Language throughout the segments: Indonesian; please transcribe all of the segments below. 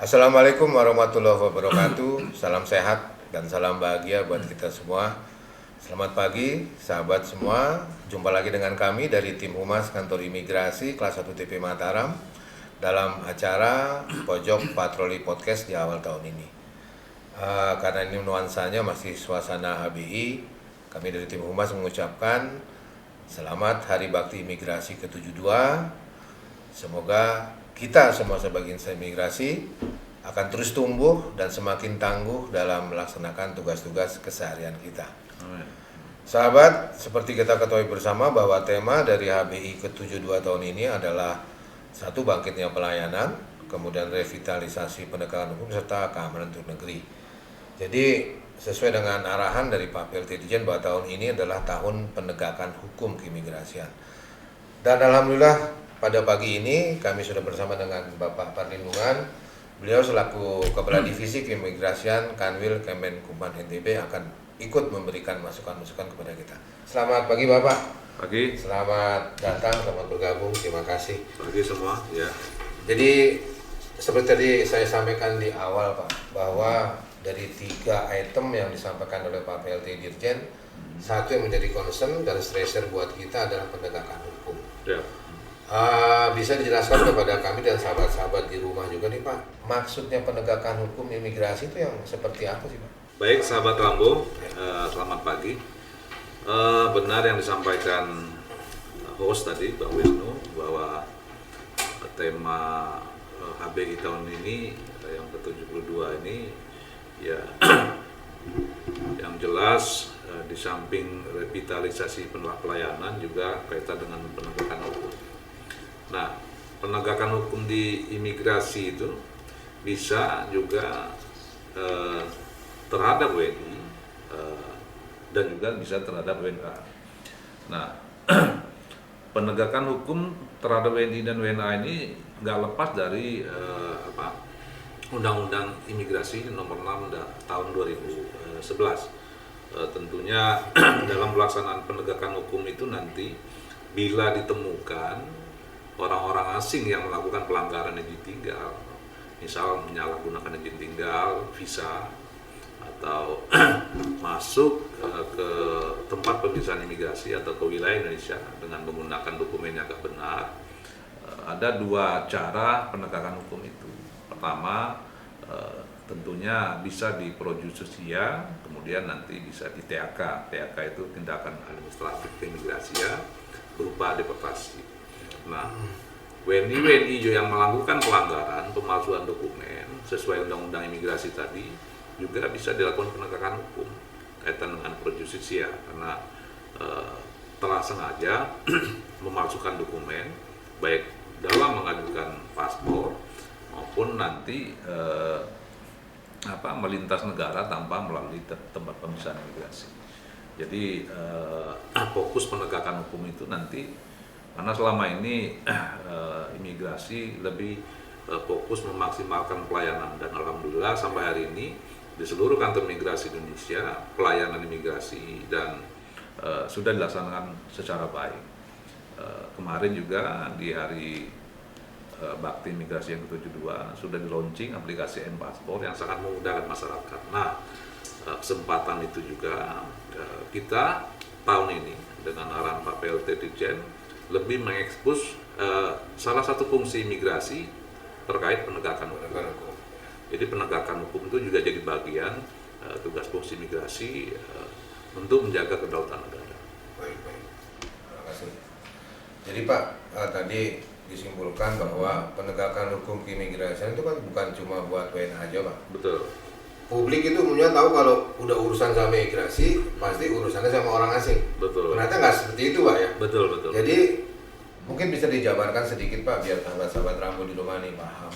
Assalamualaikum warahmatullahi wabarakatuh. Salam sehat dan salam bahagia buat kita semua. Selamat pagi sahabat semua. Jumpa lagi dengan kami dari tim Humas Kantor Imigrasi Kelas 1 TP Mataram dalam acara Pojok Patroli Podcast di awal tahun ini. Karena ini nuansanya masih suasana HBI, kami dari tim Humas mengucapkan selamat Hari Bakti Imigrasi ke-72. Semoga kita semua sebagai insan imigrasi akan terus tumbuh dan semakin tangguh dalam melaksanakan tugas-tugas keseharian kita. Amin. Sahabat, seperti kita ketahui bersama bahwa tema dari HBI ke-72 tahun ini adalah satu, bangkitnya pelayanan, kemudian revitalisasi penegakan hukum serta keamanan untuk negeri. Jadi sesuai dengan arahan dari Pak PLT Dirjen bahwa tahun ini adalah tahun penegakan hukum keimigrasian. Dan alhamdulillah pada pagi ini kami sudah bersama dengan Bapak Perlindungan. Beliau selaku Kepala Divisi Keimigrasian Kanwil Kemenkumham NTB akan ikut memberikan masukan-masukan kepada kita. Selamat pagi Bapak. Pagi. Selamat datang, selamat bergabung. Terima kasih. Pagi semua. Ya. Jadi seperti tadi saya sampaikan di awal Pak, bahwa dari 3 item yang disampaikan oleh Pak PLT Dirjen, satu yang menjadi concern dan stresser buat kita adalah penegakan hukum. Ya. Bisa dijelaskan kepada kami dan sahabat-sahabat di rumah juga nih Pak, maksudnya penegakan hukum imigrasi itu yang seperti apa sih Pak? Baik sahabat Rambo, selamat pagi. Benar yang disampaikan host tadi Pak Wisnu bahwa tema HBI tahun ini yang ke-72 ini ya yang jelas di samping revitalisasi pelayanan juga kaitan dengan penegakan hukum. Nah, penegakan hukum di imigrasi itu bisa juga terhadap WNI dan juga bisa terhadap WNA. Nah, penegakan hukum terhadap WNI dan WNA ini nggak lepas dari Undang-Undang Imigrasi Nomor 6 tahun 2011. Tentunya dalam pelaksanaan penegakan hukum itu nanti bila ditemukan orang-orang asing yang melakukan pelanggaran izin tinggal, misal menyalahgunakan izin tinggal, visa, atau masuk ke tempat pemeriksaan imigrasi atau ke wilayah Indonesia dengan menggunakan dokumen yang tidak benar, ada 2 cara penegakan hukum itu. Pertama, tentunya bisa di pro justisia, kemudian nanti bisa di TAK. TAK itu tindakan administratif keimigrasian berupa deportasi. Nah, WNI yang melakukan pelanggaran pemalsuan dokumen sesuai undang-undang imigrasi tadi juga bisa dilakukan penegakan hukum kaitan dengan pro justisia karena telah sengaja memalsukan dokumen baik dalam mengajukan paspor maupun nanti melintas negara tanpa melalui tempat pemeriksaan imigrasi. Jadi fokus penegakan hukum itu nanti karena selama ini imigrasi lebih fokus memaksimalkan pelayanan dan alhamdulillah sampai hari ini di seluruh kantor imigrasi Indonesia pelayanan imigrasi dan sudah dilaksanakan secara baik. Kemarin juga di hari Bakti Imigrasi yang ke-72 sudah di launching aplikasi M-Paspor yang sangat memudahkan masyarakat. Nah, kesempatan itu juga kita tahun ini dengan arahan Pak PLT Dirjen lebih mengekspos salah satu fungsi imigrasi terkait penegakan hukum. Jadi penegakan hukum itu juga jadi bagian tugas fungsi imigrasi untuk menjaga kedaulatan negara. Baik. Terima kasih. Jadi Pak, tadi disimpulkan bahwa penegakan hukum keimigrasian itu kan bukan cuma buat WNA aja Pak. Betul. Publik itu umumnya tahu kalau udah urusan sama imigrasi pasti urusannya sama orang asing. Betul. Ternyata nggak seperti itu Pak ya. Betul. Jadi mungkin bisa dijabarkan sedikit Pak biar sahabat-sahabat Rambo di rumah ini paham.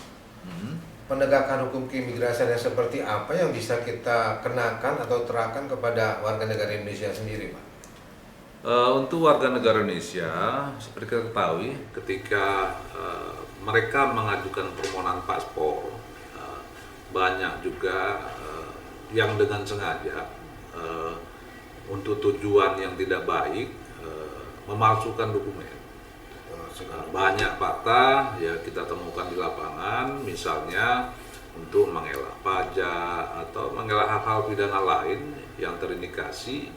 Penegakan hukum keimigrasian yang seperti apa yang bisa kita kenakan atau terapkan kepada warga negara Indonesia sendiri Pak? Untuk warga negara Indonesia, seperti kita ketahui, ketika mereka mengajukan permohonan paspor, banyak juga yang dengan sengaja untuk tujuan yang tidak baik memalsukan dokumen. Banyak fakta ya kita temukan di lapangan, misalnya untuk mengelak pajak atau mengelak hal-hal pidana lain yang terindikasi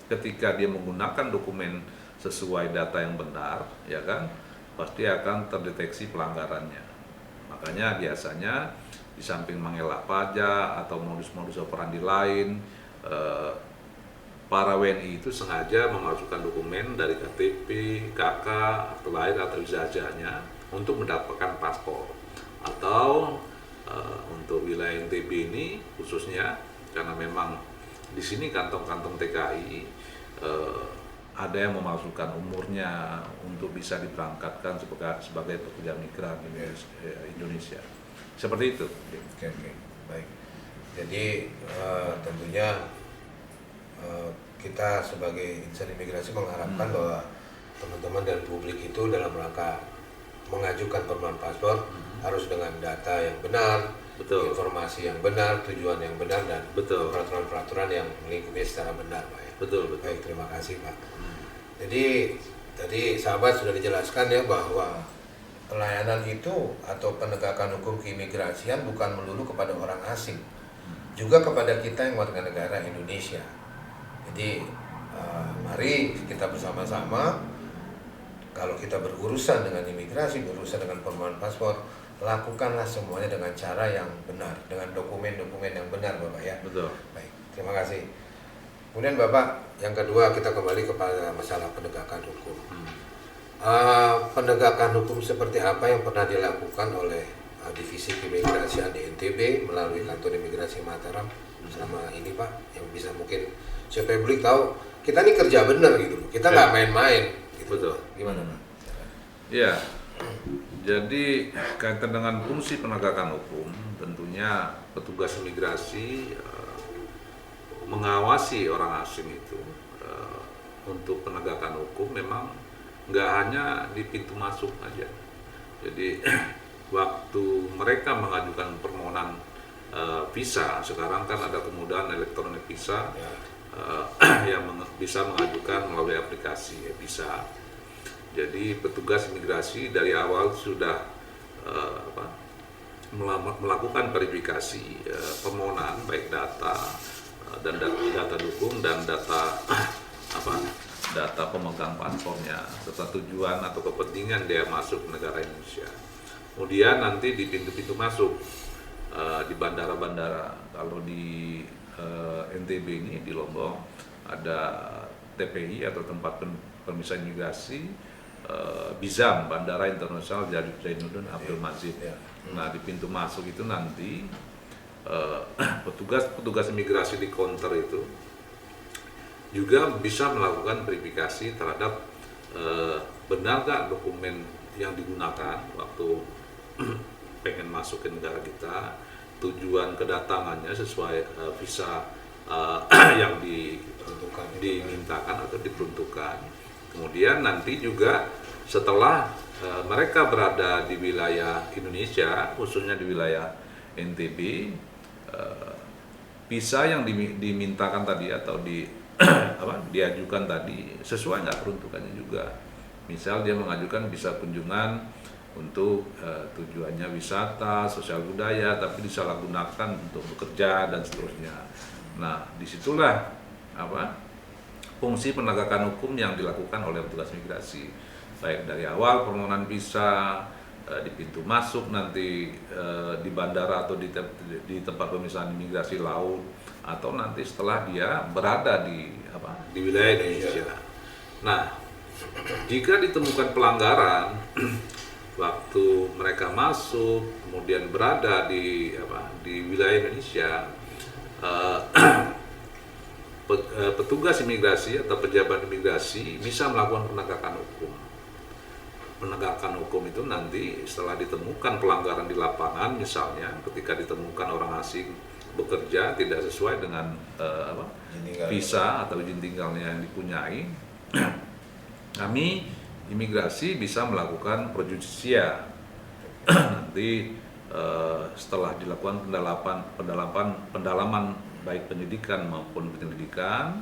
ketika dia menggunakan dokumen sesuai data yang benar, ya kan, pasti akan terdeteksi pelanggarannya. Makanya biasanya di samping mengelak pajak atau modus-modus operandi lain, para WNI itu sengaja memasukkan dokumen dari KTP, KK, akte lahir atau ijazahnya untuk mendapatkan paspor. Atau untuk wilayah NTB ini khususnya karena memang di sini kantong-kantong TKI ada yang memasukkan umurnya untuk bisa diberangkatkan sebagai pekerja migran Indonesia. Seperti itu. Oke, baik. Jadi tentunya kita sebagai insan imigrasi mengharapkan bahwa teman-teman dan publik itu dalam rangka mengajukan permohonan paspor harus dengan data yang benar, betul, informasi yang benar, tujuan yang benar, dan betul, peraturan-peraturan yang melingkupi secara benar, Pak ya. Betul, betul. Baik, terima kasih, Pak. Jadi tadi sahabat sudah dijelaskan ya bahwa pelayanan itu atau penegakan hukum keimigrasian bukan melulu kepada orang asing, juga kepada kita yang warga negara Indonesia. Jadi mari kita bersama-sama, kalau kita berurusan dengan imigrasi, berurusan dengan permohonan paspor, lakukanlah semuanya dengan cara yang benar, dengan dokumen-dokumen yang benar, Bapak ya. Betul. Baik, terima kasih. Kemudian Bapak, yang kedua kita kembali kepada masalah penegakan hukum. Penegakan hukum seperti apa yang pernah dilakukan oleh Divisi Keimigrasian di NTB melalui Kantor Imigrasi Mataram selama ini, Pak, yang bisa mungkin supaya publik tahu kita ini kerja benar gitu, kita nggak main-main. Gitu. Betul. Gimana, Pak? Ya, jadi kaitan dengan fungsi penegakan hukum, tentunya petugas imigrasi mengawasi orang asing itu untuk penegakan hukum memang nggak hanya di pintu masuk aja. Jadi waktu mereka mengajukan permohonan visa, sekarang kan ada kemudahan elektronik visa yang bisa mengajukan melalui aplikasi visa. Jadi petugas imigrasi dari awal sudah melakukan verifikasi permohonan baik data dan data dukung dan data data pemegang paspornya serta tujuan atau kepentingan dia masuk ke negara Indonesia. Kemudian nanti di pintu-pintu masuk di bandara-bandara, kalau di NTB ini di Lombok ada TPI atau tempat pemeriksaan imigrasi, Bizam, Bandara Internasional Zainuddin Abdul Majid. Nah, di pintu masuk itu nanti petugas imigrasi di counter itu juga bisa melakukan verifikasi terhadap benar nggak dokumen yang digunakan waktu pengen masuk ke negara kita, tujuan kedatangannya sesuai visa yang dimintakan atau diperuntukkan. Kemudian nanti juga setelah mereka berada di wilayah Indonesia, khususnya di wilayah NTB, visa yang dimintakan tadi atau diajukan tadi sesuai nggak peruntukannya juga. Misal dia mengajukan visa kunjungan untuk tujuannya wisata, sosial budaya, tapi disalahgunakan untuk bekerja dan seterusnya. Nah, disitulah fungsi penegakan hukum yang dilakukan oleh petugas migrasi, baik dari awal permohonan visa, di pintu masuk nanti di bandara atau di tempat pemeriksaan imigrasi laut, atau nanti setelah dia berada di wilayah Indonesia. Nah, jika ditemukan pelanggaran waktu mereka masuk kemudian berada di wilayah Indonesia, petugas imigrasi atau pejabat imigrasi bisa melakukan penegakan hukum. Penegakan hukum itu nanti setelah ditemukan pelanggaran di lapangan, misalnya ketika ditemukan orang asing bekerja tidak sesuai dengan visa atau izin tinggalnya yang dipunyai, kami imigrasi bisa melakukan pro justisia. Nanti setelah dilakukan pendalaman baik penyidikan maupun penyelidikan,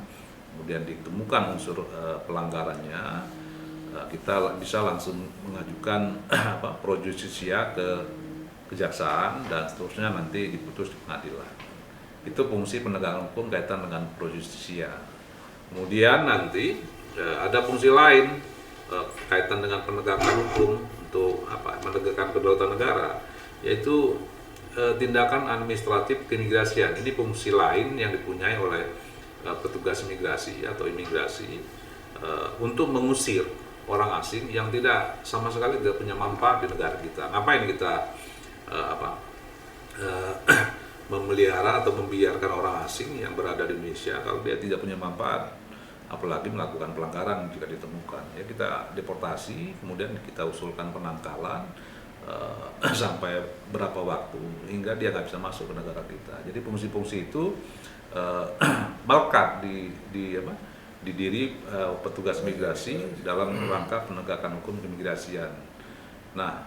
kemudian ditemukan unsur pelanggarannya, kita bisa langsung mengajukan pro justisia ke kejaksaan dan seterusnya nanti diputus di pengadilan. Itu fungsi penegakan hukum kaitan dengan pro justisia. Kemudian nanti ada fungsi lain kaitan dengan penegakan hukum untuk menegakkan kedaulatan negara, yaitu tindakan administratif keimigrasian. Ini fungsi lain yang dipunyai oleh petugas imigrasi atau imigrasi untuk mengusir orang asing yang tidak sama sekali tidak punya manfaat di negara kita. Ngapain kita memelihara atau membiarkan orang asing yang berada di Indonesia kalau dia tidak punya manfaat, apalagi melakukan pelanggaran jika ditemukan. Ya kita deportasi, kemudian kita usulkan penangkalan sampai berapa waktu hingga dia nggak bisa masuk ke negara kita. Jadi fungsi-fungsi itu melekat di diri petugas migrasi dalam rangka penegakan hukum keimigrasian. Nah,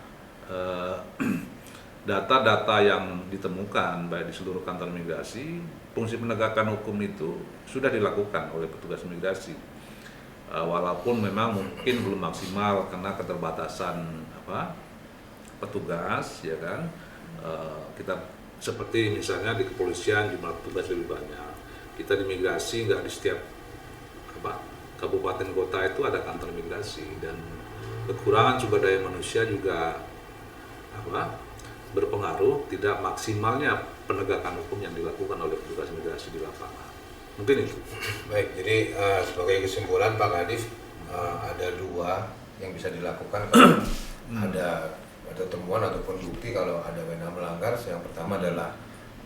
data-data yang ditemukan baik di seluruh kantor migrasi, fungsi penegakan hukum itu sudah dilakukan oleh petugas migrasi. Walaupun memang mungkin belum maksimal karena keterbatasan petugas, ya kan. Kita seperti misalnya di kepolisian jumlah petugas lebih banyak. Kita di migrasi nggak di setiap kabupaten kota itu ada kantor migrasi, dan kekurangan sumber daya manusia juga berpengaruh tidak maksimalnya penegakan hukum yang dilakukan oleh petugas migrasi di lapangan. Mungkin itu. Baik, jadi sebagai kesimpulan Pak Kadif, ada dua yang bisa dilakukan kalau ada temuan ataupun bukti kalau ada wna melanggar. Yang pertama adalah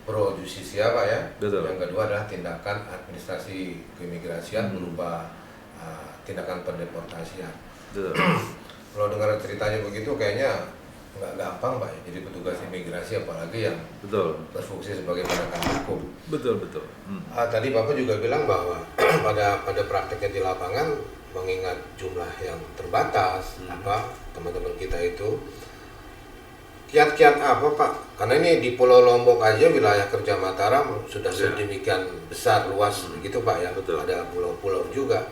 pro justisia Pak ya. Betul. Yang kedua adalah tindakan administrasi keimigrasian berupa tindakan pendeportasian. Betul. Kalau dengar ceritanya begitu kayaknya nggak gampang Pak ya, jadi petugas imigrasi apalagi yang berfungsi sebagai penegakan hukum. Betul. Tadi Bapak juga bilang bahwa pada prakteknya di lapangan, mengingat jumlah yang terbatas, teman-teman kita itu kiat-kiat apa Pak? Karena ini di Pulau Lombok aja wilayah kerja Mataram sudah sedemikian besar luas begitu Pak ya. Betul. Ada pulau-pulau juga.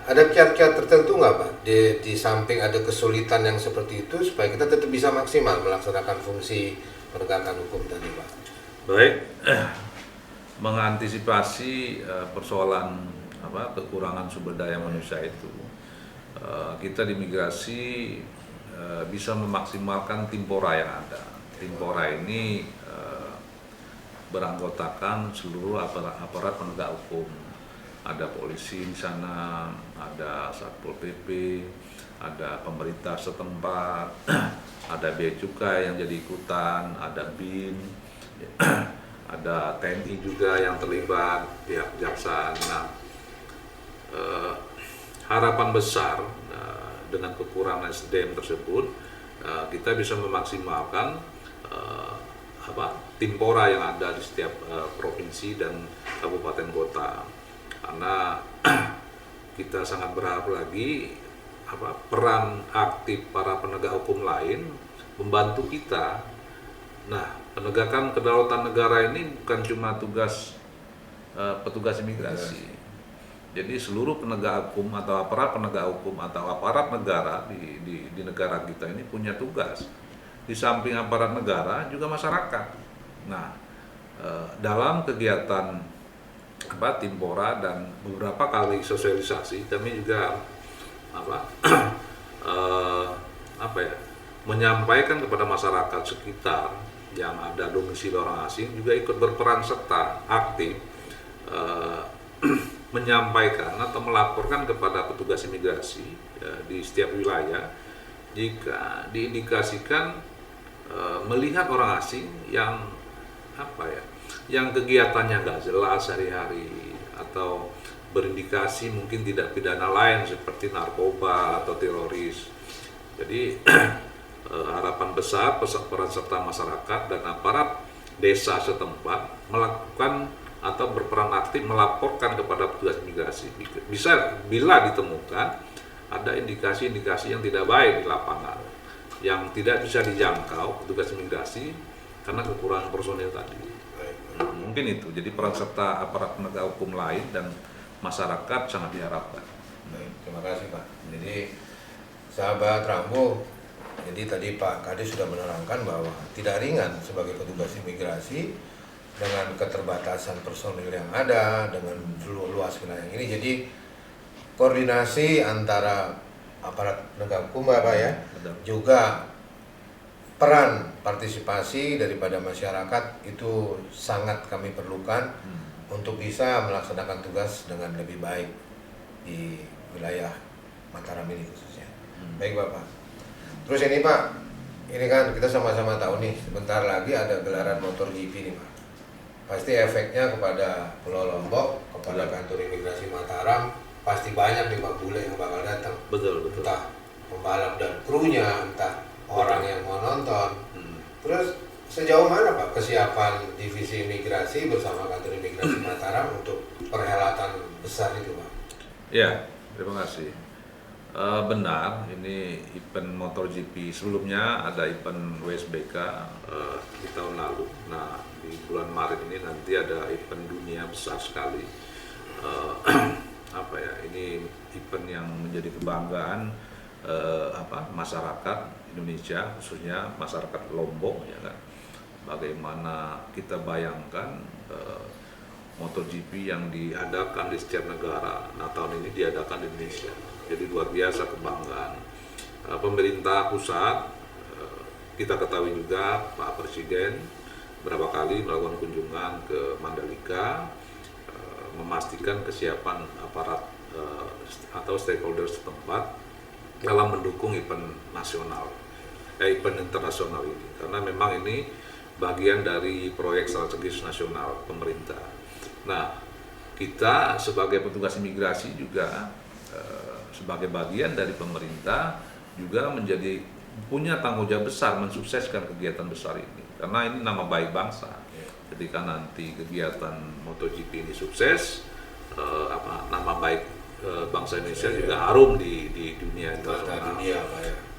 Ada kiat-kiat tertentu nggak Pak di samping ada kesulitan yang seperti itu supaya kita tetap bisa maksimal melaksanakan fungsi penegakan hukum tadi Pak? Baik, mengantisipasi persoalan kekurangan sumber daya manusia itu, kita di migrasi bisa memaksimalkan Timpora yang ada. Timpora ini beranggotakan seluruh aparat penegak hukum. Ada polisi di sana, ada Satpol PP, ada pemerintah setempat, ada bea cukai yang jadi ikutan, ada BIN, ada TNI juga yang terlibat, pihak kejaksaan. Nah, harapan besar dengan kekurangan SDM tersebut, kita bisa memaksimalkan Timpora yang ada di setiap provinsi dan kabupaten kota. Karena kita sangat berharap lagi peran aktif para penegak hukum lain membantu kita. Nah, penegakan kedaulatan negara ini bukan cuma tugas petugas imigrasi. Jadi seluruh penegak hukum atau aparat penegak hukum atau aparat negara di negara kita ini punya tugas. Di samping aparat negara juga masyarakat. Nah, dalam kegiatan Timpora dan beberapa kali sosialisasi, kami juga menyampaikan kepada masyarakat sekitar yang ada domisili orang asing juga ikut berperan serta aktif menyampaikan atau melaporkan kepada petugas imigrasi di setiap wilayah jika diindikasikan melihat orang asing yang yang kegiatannya nggak jelas hari-hari atau berindikasi mungkin tidak pidana lain seperti narkoba atau teroris. Jadi harapan besar peran serta masyarakat dan aparat desa setempat melakukan atau berperan aktif melaporkan kepada petugas imigrasi. Bisa bila ditemukan ada indikasi-indikasi yang tidak baik di lapangan, yang tidak bisa dijangkau petugas imigrasi karena kekurangan personil tadi. Mungkin itu, jadi peran serta aparat penegak hukum lain dan masyarakat sangat diharapkan. Baik, terima kasih Pak. Jadi sahabat Rambo, Jadi tadi Pak Kades sudah menerangkan bahwa tidak ringan sebagai petugas imigrasi dengan keterbatasan personil yang ada, dengan luas wilayah ini. Jadi koordinasi antara aparat penegak hukum Pak ya, juga peran partisipasi daripada masyarakat itu sangat kami perlukan untuk bisa melaksanakan tugas dengan lebih baik di wilayah Mataram ini khususnya. Baik Bapak. Terus ini Pak, ini kan kita sama-sama tahu nih, sebentar lagi ada gelaran motor GP nih Pak. Pasti efeknya kepada Pulau Lombok, kepada kantor imigrasi Mataram, pasti banyak nih Pak bule yang bakal datang. Betul. Entah pembalap dan krunya, entah orang yang mau nonton. Terus sejauh mana Pak kesiapan divisi imigrasi bersama kantor imigrasi Mataram untuk perhelatan besar itu Pak? Ya, terima kasih. Benar, ini event MotoGP sebelumnya ada event WSBK di tahun lalu. Nah, di bulan Maret ini nanti ada event dunia besar sekali. Ini event yang menjadi kebanggaan masyarakat Indonesia, khususnya masyarakat Lombok, ya kan. Bagaimana kita bayangkan MotoGP yang diadakan di setiap negara, nah tahun ini diadakan di Indonesia. Jadi luar biasa kebanggaan. Pemerintah pusat, kita ketahui juga Pak Presiden berapa kali melakukan kunjungan ke Mandalika, memastikan kesiapan aparat atau stakeholder setempat dalam mendukung event event internasional ini. Karena memang ini bagian dari proyek strategis nasional pemerintah. Nah, kita sebagai petugas imigrasi juga sebagai bagian dari pemerintah juga punya tanggung jawab besar mensukseskan kegiatan besar ini, karena ini nama baik bangsa. Ketika nanti kegiatan MotoGP ini sukses, nama baik bangsa Indonesia juga harum di dunia internasional.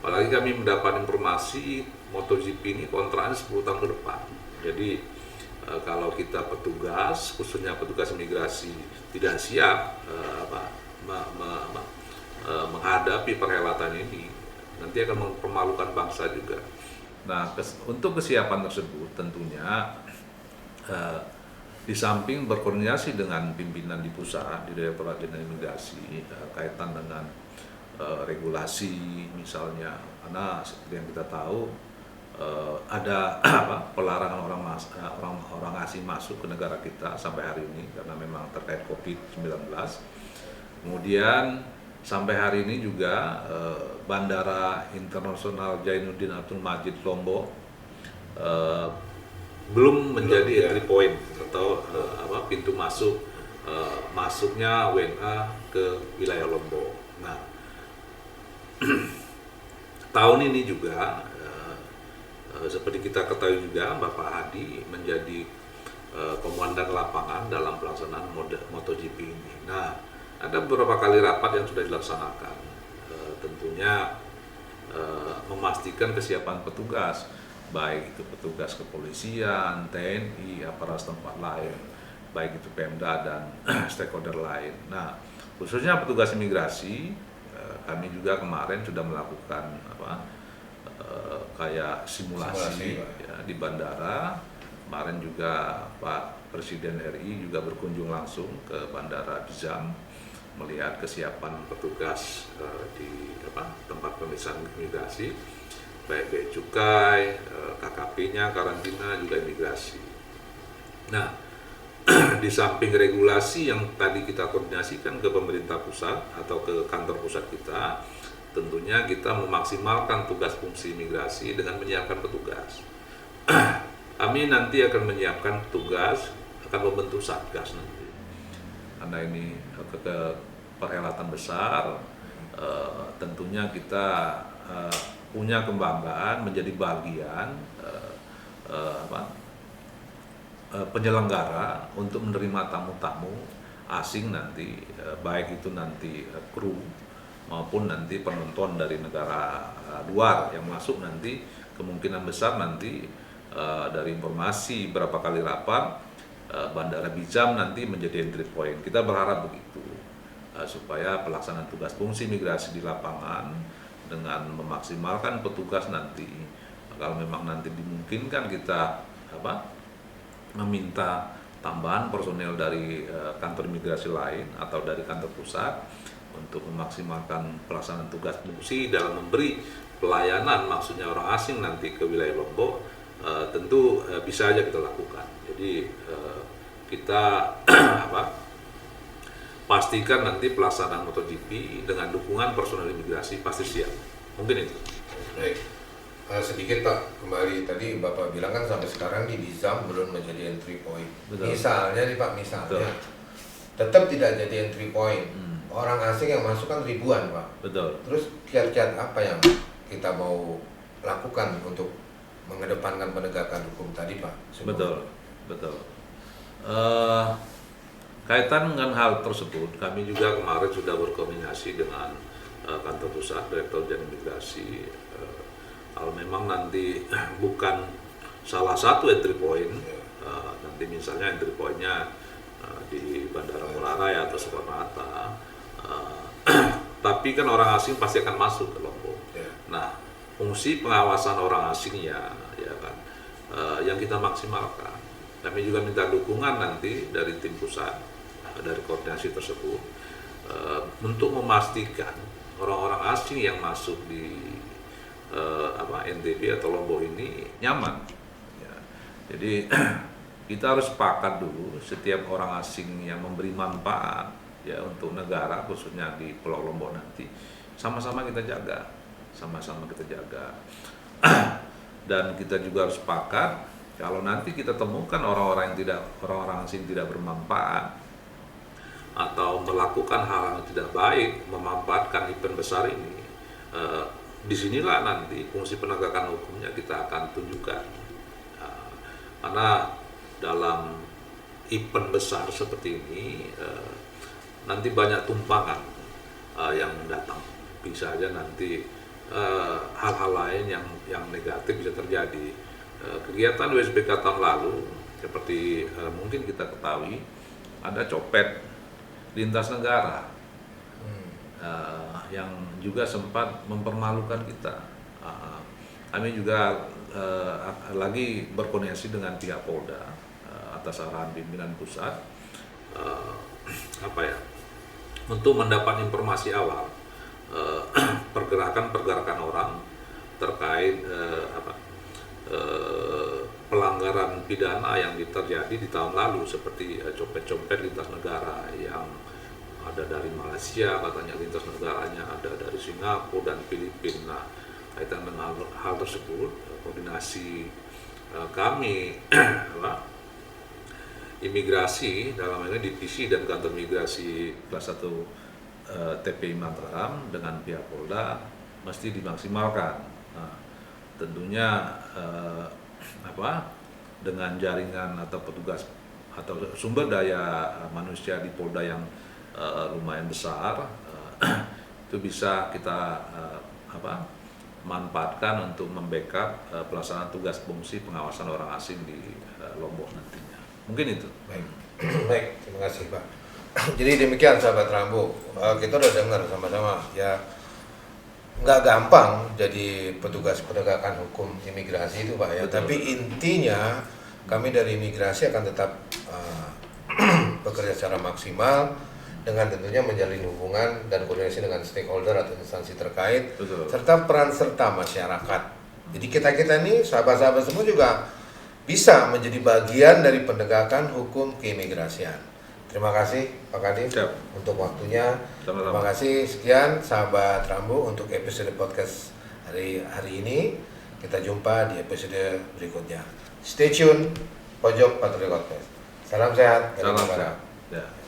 Apalagi kami mendapat informasi MotoGP ini kontraknya 10 tahun ke depan. Jadi kalau kita petugas, khususnya petugas imigrasi tidak siap menghadapi perhelatan ini, nanti akan mempermalukan bangsa juga. Nah, untuk kesiapan tersebut tentunya di samping berkoordinasi dengan pimpinan di pusat, di Direktorat Jenderal Imigrasi, kaitan dengan regulasi misalnya, karena seperti yang kita tahu ada pelarangan orang asing masuk ke negara kita sampai hari ini karena memang terkait COVID-19. Kemudian sampai hari ini juga Bandara Internasional Zainuddin Abdul Majid Lombok belum menjadi entry point atau pintu masuk masuknya WNA ke wilayah Lombok. Nah, tahun ini juga seperti kita ketahui juga Bapak Hadi menjadi komandan lapangan dalam pelaksanaan MotoGP ini. Nah, ada beberapa kali rapat yang sudah dilaksanakan, tentunya memastikan kesiapan petugas, baik itu petugas kepolisian, TNI, aparat setempat lain, baik itu Pemda dan stakeholder lain. Nah, khususnya petugas imigrasi, kami juga kemarin sudah melakukan kayak simulasi ya, di bandara. Kemarin juga Pak Presiden RI juga berkunjung langsung ke Bandara Bizam, melihat kesiapan petugas di tempat pemeriksaan imigrasi, baik bea cukai, KKP-nya, karantina, juga imigrasi. Nah, di samping regulasi yang tadi kita koordinasikan ke pemerintah pusat atau ke kantor pusat kita, tentunya kita memaksimalkan tugas fungsi imigrasi dengan menyiapkan petugas. Kami nanti akan menyiapkan petugas, akan membentuk satgas nanti. Karena ini perhelatan besar, tentunya kita punya kebanggaan menjadi bagian penyelenggara untuk menerima tamu-tamu asing nanti, baik itu nanti kru maupun nanti penonton dari negara luar yang masuk nanti. Kemungkinan besar nanti dari informasi berapa kali rapat, Bandara Bizam nanti menjadi entry point. Kita berharap begitu, supaya pelaksanaan tugas fungsi migrasi di lapangan dengan memaksimalkan petugas nanti. Kalau memang nanti dimungkinkan kita meminta tambahan personel dari kantor imigrasi lain atau dari kantor pusat untuk memaksimalkan pelaksanaan tugas fungsi dalam memberi pelayanan, maksudnya orang asing nanti ke wilayah Lombok, tentu bisa aja kita lakukan. Jadi kita pastikan nanti pelaksanaan MotoGP dengan dukungan personel imigrasi pasti siap. Mungkin itu. Baik. Sedikit Pak, kembali tadi Bapak bilang kan sampai sekarang di Nizam belum menjadi entry point. Betul. Misalnya nih Pak, misalnya Betul. tetap tidak jadi entry point. Orang asing yang masuk kan ribuan Pak. Betul. Terus kiat-kiat apa yang kita mau lakukan untuk mengedepankan penegakan hukum tadi Pak? Betul. Kaitan dengan hal tersebut, kami juga kemarin sudah berkoordinasi dengan kantor pusat, Direktur Jenderal Imigrasi. Kalau memang nanti bukan salah satu entry point, nanti misalnya entry point-nya di Bandara Ngurah Rai atau Soekarno-Hatta, tapi kan orang asing pasti akan masuk ke Lombok. Nah, fungsi pengawasan orang asingnya, ya kan, yang kita maksimalkan. Kami juga minta dukungan nanti dari tim pusat, dari koordinasi tersebut, untuk memastikan orang-orang asing yang masuk di NTB atau Lombok ini nyaman. Ya. Jadi kita harus sepakat dulu, setiap orang asing yang memberi manfaat ya untuk negara, khususnya di Pulau Lombok nanti, sama-sama kita jaga, dan kita juga harus sepakat kalau nanti kita temukan orang-orang asing tidak bermanfaat atau melakukan hal yang tidak baik, memanfaatkan event besar ini, disinilah nanti fungsi penegakan hukumnya kita akan tunjukkan. Karena dalam event besar seperti ini nanti banyak tumpangan yang datang, bisa aja nanti hal-hal lain yang negatif bisa terjadi. Kegiatan WSBK tahun lalu seperti mungkin kita ketahui ada copet lintas negara yang juga sempat mempermalukan kita. Kami juga lagi berkoordinasi dengan pihak Polda atas arahan pimpinan pusat untuk mendapat informasi awal pergerakan orang terkait pelanggaran pidana yang terjadi di tahun lalu, seperti copet-copet lintas negara yang ada dari Malaysia, katanya lintas negaranya ada dari Singapura dan Filipina. Kaitan dengan hal tersebut, koordinasi kami imigrasi, dalam ini divisi dan kantor imigrasi kelas 1 TPI Mataram dengan pihak Polda mesti dimaksimalkan. Nah, tentunya dengan jaringan atau petugas atau sumber daya manusia di Polda yang lumayan besar, itu bisa kita manfaatkan untuk membackup pelaksanaan tugas fungsi pengawasan orang asing di Lombok nantinya. Mungkin itu. Baik, terima kasih Pak. Jadi demikian sahabat Rambo, kita udah dengar sama-sama ya, nggak gampang jadi petugas penegakan hukum imigrasi itu Pak ya. Betul. Tapi intinya kami dari imigrasi akan tetap bekerja secara maksimal dengan tentunya menjalin hubungan dan koordinasi dengan stakeholder atau instansi terkait. Betul. Serta peran serta masyarakat. Jadi kita ini sahabat-sahabat semua juga bisa menjadi bagian dari penegakan hukum keimigrasian. Terima kasih Pak Kadif untuk waktunya. Sama-sama. Terima kasih, sekian sahabat Rambo untuk episode podcast hari ini. Kita jumpa di episode berikutnya. Stay tune, Pojok Patroli Podcast. Salam sehat. Salam sehat. Ya.